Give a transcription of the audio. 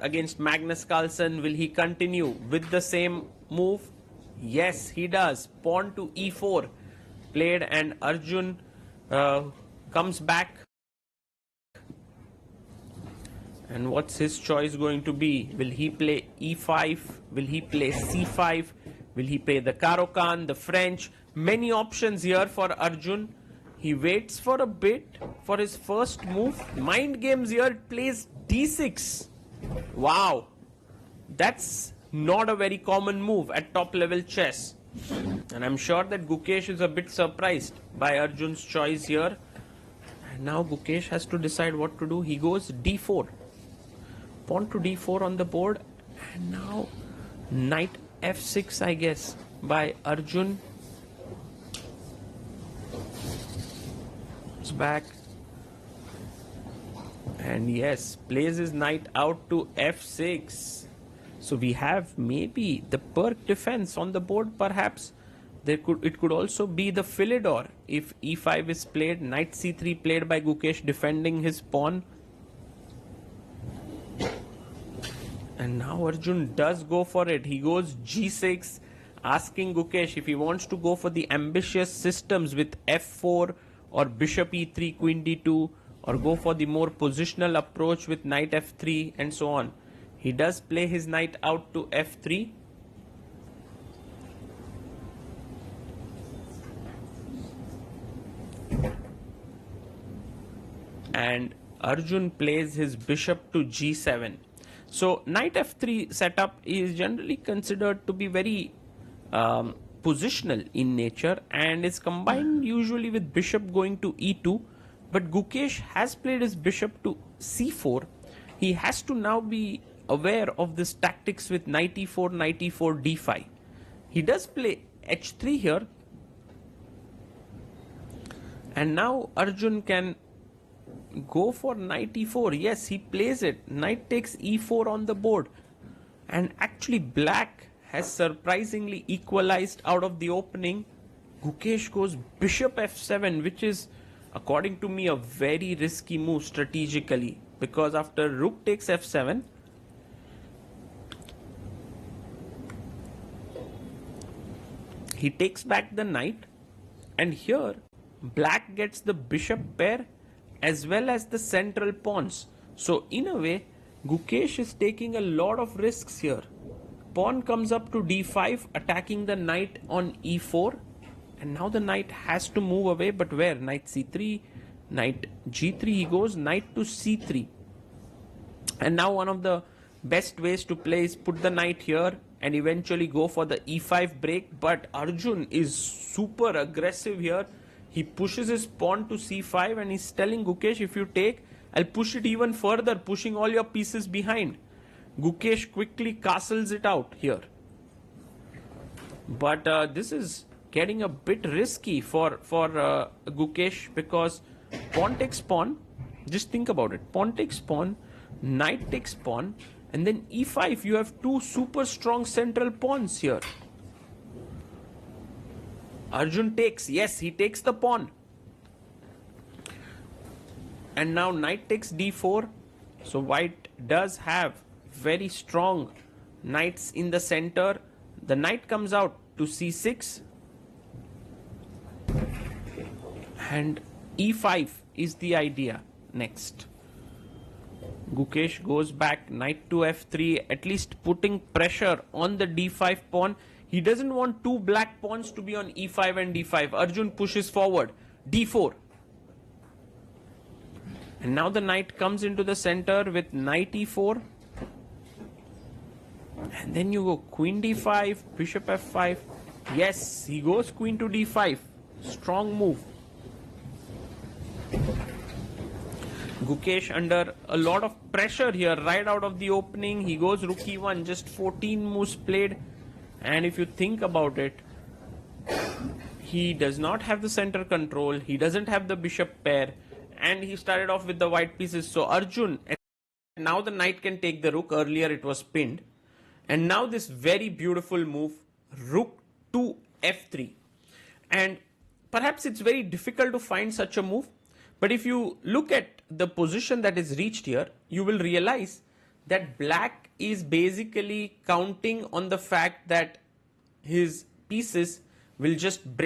against Magnus Carlsen. Will he continue with the same move? Yes, he does. Pawn to e4 played, and Arjun comes back. And what's his choice going to be? Will he play e5? Will he play c5? Will he play the Caro-Kann, the French? Many options here for Arjun. He waits for a bit for his first move. Mind games here, plays d6. Wow, that's not a very common move at top level chess. And I'm sure that Gukesh is a bit surprised by Arjun's choice here. And now Gukesh has to decide what to do. He goes d4. Pawn to d4 on the board. And now knight f6, I guess, by Arjun. It's back. And yes, plays his knight out to f6. So we have maybe the Perk defense on the board, perhaps. It could also be the Philidor if e5 is played. Knight c3 played by Gukesh, defending his pawn. And now Arjun does go for it. He goes g6, asking Gukesh if he wants to go for the ambitious systems with f4 or bishop e3, queen d2, or go for the more positional approach with knight f3 and so on. He does play his knight out to f3. And Arjun plays his bishop to g7. So knight f3 setup is generally considered to be very positional in nature and is combined usually with bishop going to e2. But Gukesh has played his bishop to c4. He has to now be aware of this tactics with knight e4, d5. He does play h3 here. And now Arjun can go for knight e4. Yes, he plays it. Knight takes e4 on the board. And actually black has surprisingly equalized out of the opening. Gukesh goes bishop f7, which is, according to me, a very risky move strategically, because after rook takes f7, he takes back the knight, and here black gets the bishop pair as well as the central pawns. So in a way, Gukesh is taking a lot of risks here. Pawn comes up to d5, attacking the knight on e4. And now the knight has to move away, but where? Knight c3, knight g3, he goes knight to c3. And now one of the best ways to play is put the knight here and eventually go for the e5 break. But Arjun is super aggressive here. He pushes his pawn to c5 and he's telling Gukesh, if you take, I'll push it even further, pushing all your pieces behind. Gukesh quickly castles it out here. But this is getting a bit risky for Gukesh, because pawn takes pawn. Just think about it. Pawn takes pawn, knight takes pawn, and then e5. You have two super strong central pawns here. Arjun takes. Yes, he takes the pawn. And now knight takes d4. So white does have very strong knights in the center. The knight comes out to c6. And e5 is the idea next. Gukesh goes back, knight to f3, at least putting pressure on the d5 pawn. He doesn't want two black pawns to be on e5 and d5. Arjun pushes forward, d4. And now the knight comes into the center with knight e4. And then you go queen d5, bishop f5. Yes, he goes queen to d5. Strong move. Gukesh under a lot of pressure here right out of the opening. He goes rook e1, just 14 moves played. And if you think about it, he does not have the center control. He doesn't have the bishop pair. And he started off with the white pieces. So Arjun, now the knight can take the rook. Earlier it was pinned. And now this very beautiful move, rook to f3. And perhaps it's very difficult to find such a move. But if you look at the position that is reached here, you will realize that black is basically counting on the fact that his pieces will just break